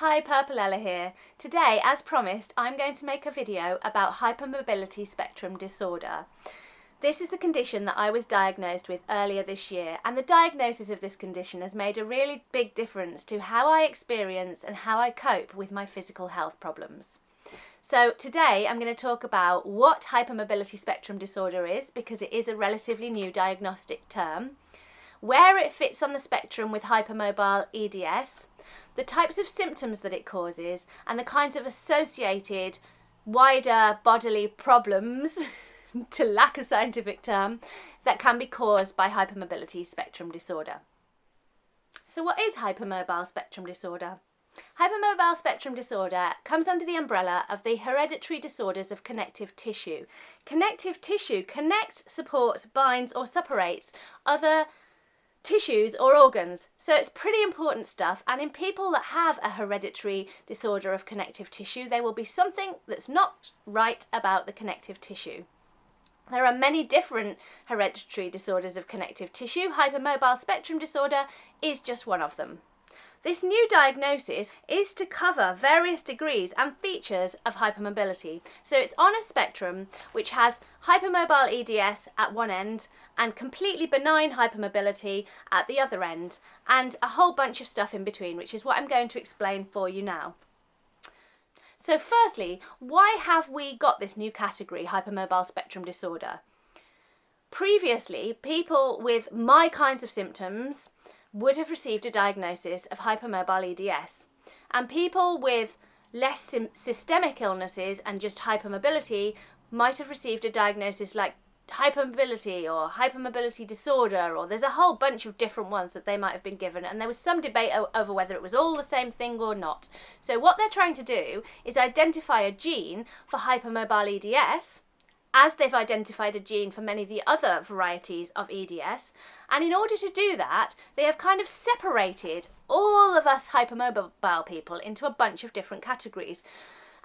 Hi, Purpleella here. Today, as promised, I'm going to make a video about hypermobility spectrum disorder. This is the condition that I was diagnosed with earlier this year, and the diagnosis of this condition has made a really big difference to how I experience and how I cope with my physical health problems. So today I'm going to talk about what hypermobility spectrum disorder is, because it is a relatively new diagnostic term, where it fits on the spectrum with hypermobile EDS, the types of symptoms that it causes, and the kinds of associated wider bodily problems, to lack a scientific term, that can be caused by hypermobility spectrum disorder. So what is hypermobile spectrum disorder? Hypermobile spectrum disorder comes under the umbrella of the hereditary disorders of connective tissue. Connective tissue connects, supports, binds or separates other tissues or organs, so it's pretty important stuff. And in people that have a hereditary disorder of connective tissue, there will be something that's not right about the connective tissue. There are many different hereditary disorders of connective tissue. Hypermobile spectrum disorder is just one of them. This new diagnosis is to cover various degrees and features of hypermobility. So it's on a spectrum which has hypermobile EDS at one end and completely benign hypermobility at the other end, and a whole bunch of stuff in between, which is what I'm going to explain for you now. So firstly, why have we got this new category, hypermobile spectrum disorder? Previously, people with my kinds of symptoms would have received a diagnosis of hypermobile EDS, and people with less systemic illnesses and just hypermobility might have received a diagnosis like hypermobility or hypermobility disorder, or there's a whole bunch of different ones that they might have been given, and there was some debate over whether it was all the same thing or not. So what they're trying to do is identify a gene for hypermobile EDS, as they've identified a gene for many of the other varieties of EDS, and in order to do that, they have kind of separated all of us hypermobile people into a bunch of different categories.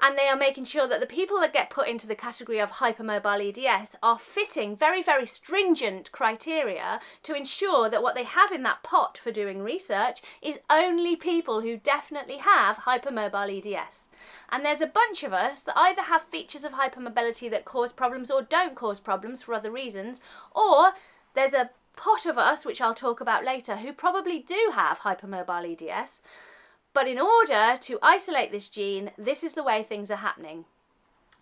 And they are making sure that the people that get put into the category of hypermobile EDS are fitting very, very stringent criteria to ensure that what they have in that pot for doing research is only people who definitely have hypermobile EDS. And there's a bunch of us that either have features of hypermobility that cause problems or don't cause problems for other reasons, or there's a pot of us, which I'll talk about later, who probably do have hypermobile EDS. But in order to isolate this gene, this is the way things are happening.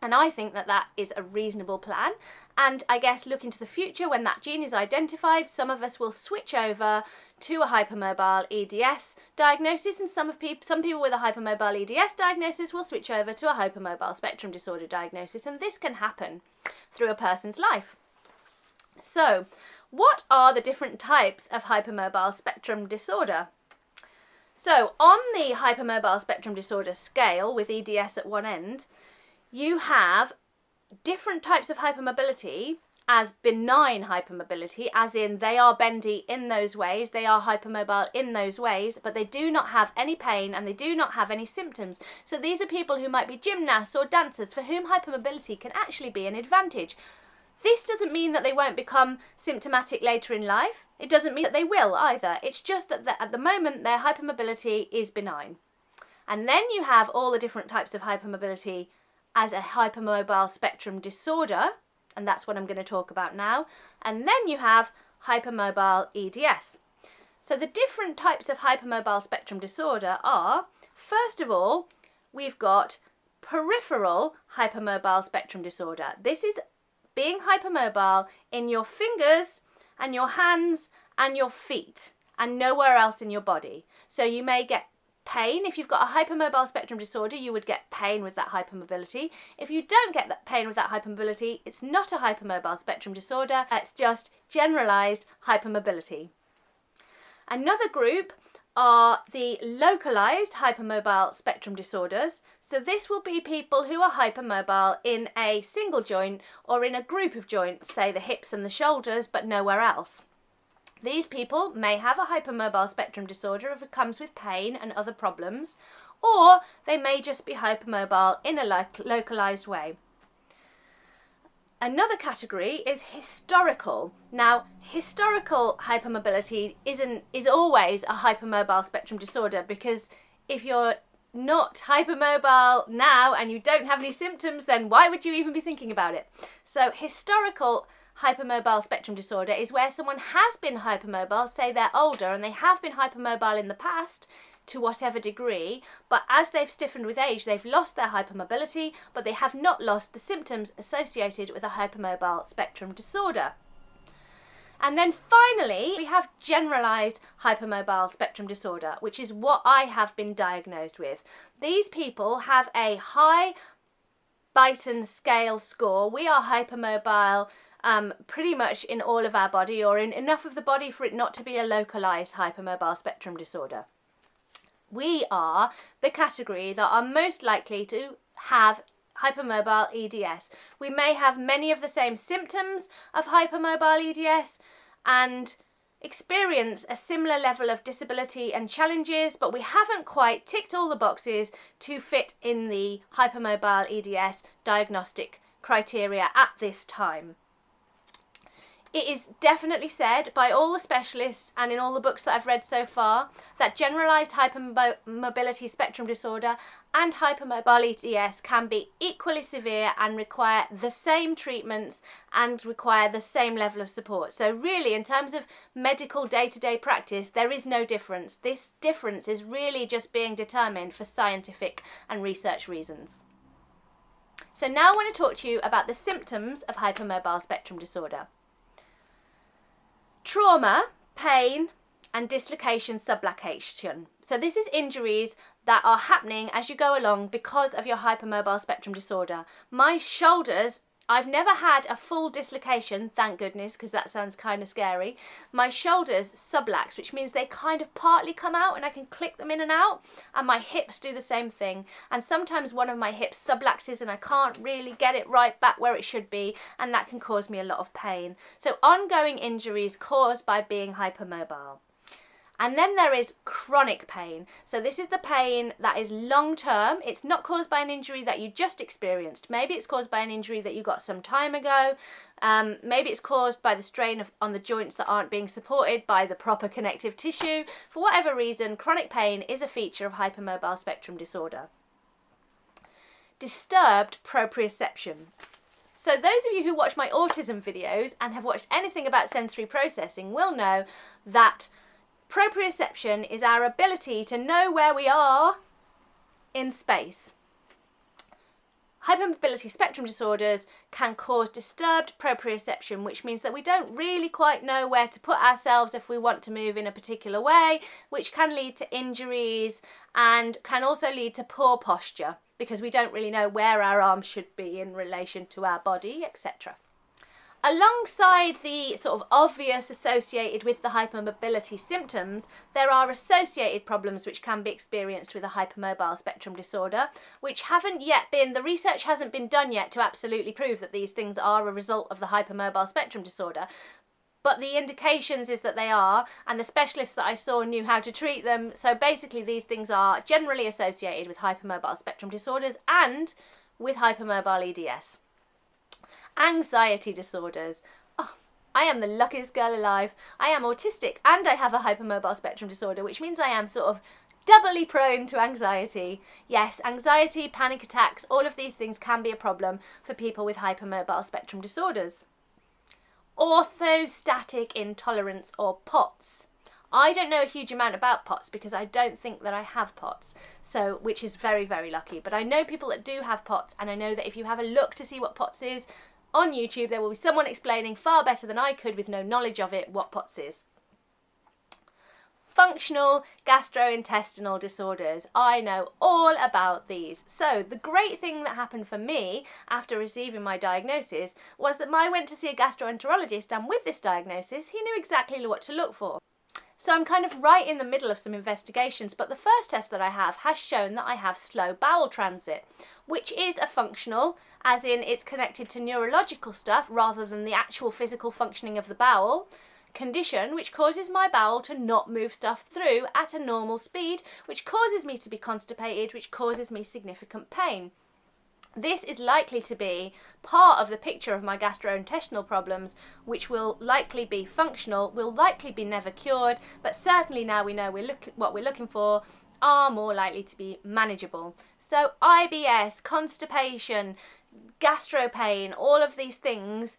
And I think that that is a reasonable plan. And I guess look into the future, when that gene is identified, some of us will switch over to a hypermobile EDS diagnosis, and some people with a hypermobile EDS diagnosis will switch over to a hypermobile spectrum disorder diagnosis. And this can happen through a person's life. So, what are the different types of hypermobile spectrum disorder? So on the hypermobile spectrum disorder scale, with EDS at one end, you have different types of hypermobility as benign hypermobility, as in they are bendy in those ways, they are hypermobile in those ways, but they do not have any pain and they do not have any symptoms. So these are people who might be gymnasts or dancers for whom hypermobility can actually be an advantage. This doesn't mean that they won't become symptomatic later in life. It doesn't mean that they will either. It's just that at the moment their hypermobility is benign. And then you have all the different types of hypermobility as a hypermobile spectrum disorder, and that's what I'm going to talk about now. And then you have hypermobile EDS. So the different types of hypermobile spectrum disorder are, first of all, we've got peripheral hypermobile spectrum disorder. This is being hypermobile in your fingers and your hands and your feet and nowhere else in your body. So you may get pain. If you've got a hypermobile spectrum disorder, you would get pain with that hypermobility. If you don't get that pain with that hypermobility, it's not a hypermobile spectrum disorder, it's just generalized hypermobility. Another group are the localized hypermobile spectrum disorders. So this will be people who are hypermobile in a single joint or in a group of joints, say the hips and the shoulders, but nowhere else. These people may have a hypermobile spectrum disorder if it comes with pain and other problems, or they may just be hypermobile in a localized way. Another category is historical. Now, historical hypermobility is always a hypermobile spectrum disorder, because if you're not hypermobile now and you don't have any symptoms, then why would you even be thinking about it? So historical hypermobile spectrum disorder is where someone has been hypermobile, say they're older and they have been hypermobile in the past to whatever degree, but as they've stiffened with age, they've lost their hypermobility, but they have not lost the symptoms associated with a hypermobile spectrum disorder. And then finally, we have generalized hypermobile spectrum disorder, which is what I have been diagnosed with. These people have a high Beighton scale score. We are hypermobile pretty much in all of our body, or in enough of the body for it not to be a localized hypermobile spectrum disorder. We are the category that are most likely to have hypermobile EDS. We may have many of the same symptoms of hypermobile EDS and experience a similar level of disability and challenges, but we haven't quite ticked all the boxes to fit in the hypermobile EDS diagnostic criteria at this time. It is definitely said by all the specialists and in all the books that I've read so far that generalized hypermobility spectrum disorder and hypermobile EDS can be equally severe and require the same treatments and require the same level of support. So really, in terms of medical day-to-day practice, there is no difference. This difference is really just being determined for scientific and research reasons. So now I want to talk to you about the symptoms of hypermobile spectrum disorder. Trauma, pain, and dislocation subluxation. So this is injuries that are happening as you go along because of your hypermobile spectrum disorder. My shoulders, I've never had a full dislocation, thank goodness, because that sounds kind of scary. My shoulders sublux, which means they kind of partly come out and I can click them in and out, and my hips do the same thing. And sometimes one of my hips subluxes and I can't really get it right back where it should be, and that can cause me a lot of pain. So ongoing injuries caused by being hypermobile. And then there is chronic pain. So this is the pain that is long term. It's not caused by an injury that you just experienced. Maybe it's caused by an injury that you got some time ago. Maybe it's caused by the strain on the joints that aren't being supported by the proper connective tissue. For whatever reason, chronic pain is a feature of hypermobile spectrum disorder. Disturbed proprioception. So those of you who watch my autism videos and have watched anything about sensory processing will know that proprioception is our ability to know where we are in space. Hypermobility spectrum disorders can cause disturbed proprioception, which means that we don't really quite know where to put ourselves if we want to move in a particular way, which can lead to injuries and can also lead to poor posture because we don't really know where our arms should be in relation to our body, etc. Alongside the sort of obvious associated with the hypermobility symptoms, there are associated problems which can be experienced with a hypermobile spectrum disorder, which the research hasn't been done yet to absolutely prove that these things are a result of the hypermobile spectrum disorder. But the indications is that they are, and the specialists that I saw knew how to treat them. So basically these things are generally associated with hypermobile spectrum disorders and with hypermobile EDS. Anxiety disorders. Oh, I am the luckiest girl alive. I am autistic and I have a hypermobile spectrum disorder, which means I am sort of doubly prone to anxiety. Yes, anxiety, panic attacks, all of these things can be a problem for people with hypermobile spectrum disorders. Orthostatic intolerance, or POTS. I don't know a huge amount about POTS because I don't think that I have POTS, so which is very, very lucky. But I know people that do have POTS, and I know that if you have a look to see what POTS is, on YouTube there will be someone explaining far better than I could with no knowledge of it what POTS is. Functional gastrointestinal disorders. I know all about these. So the great thing that happened for me after receiving my diagnosis was that I went to see a gastroenterologist, and with this diagnosis he knew exactly what to look for. So I'm kind of right in the middle of some investigations, but the first test that I have has shown that I have slow bowel transit, which is a functional, as in it's connected to neurological stuff rather than the actual physical functioning of the bowel, condition which causes my bowel to not move stuff through at a normal speed, which causes me to be constipated, which causes me significant pain. This is likely to be part of the picture of my gastrointestinal problems, which will likely be functional, will likely be never cured, but certainly now we know what we're looking for, are more likely to be manageable. So IBS, constipation, gastro pain, all of these things,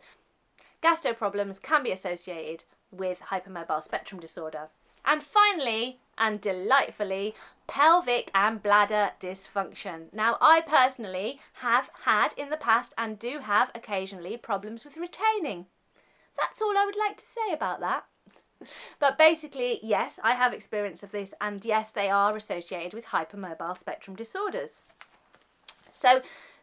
gastro problems can be associated with hypermobile spectrum disorder. And finally, and delightfully, pelvic and bladder dysfunction. Now, I personally have had in the past and do have occasionally problems with retaining. That's all I would like to say about that. But basically, yes, I have experience of this, and yes, they are associated with hypermobile spectrum disorders. So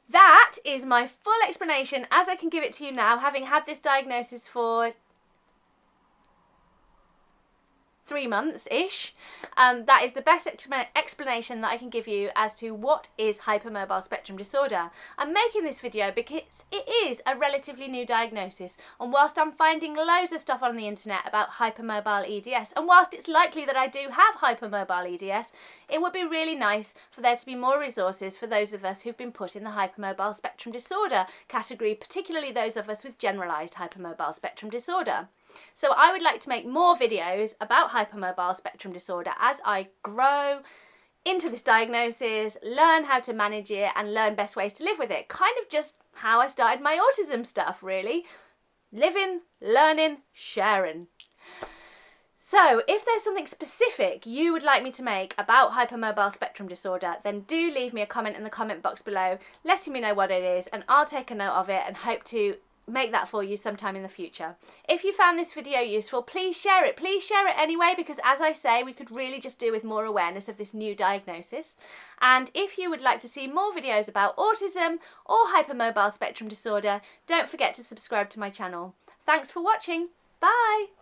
that is my full explanation as I can give it to you now, having had this diagnosis for 3 months-ish. That is the best explanation that I can give you as to what is hypermobile spectrum disorder. I'm making this video because it is a relatively new diagnosis, and whilst I'm finding loads of stuff on the internet about hypermobile EDS, and whilst it's likely that I do have hypermobile EDS, it would be really nice for there to be more resources for those of us who've been put in the hypermobile spectrum disorder category, particularly those of us with generalized hypermobile spectrum disorder. So I would like to make more videos about hypermobile spectrum disorder as I grow into this diagnosis, learn how to manage it and learn best ways to live with it. Kind of just how I started my autism stuff, really. Living, learning, sharing. So if there's something specific you would like me to make about hypermobile spectrum disorder, then do leave me a comment in the comment box below, letting me know what it is, and I'll take a note of it and hope to make that for you sometime in the future. If you found this video useful, please share it. Please share it anyway, because as I say, we could really just do with more awareness of this new diagnosis. And if you would like to see more videos about autism or hypermobile spectrum disorder, don't forget to subscribe to my channel. Thanks for watching. Bye!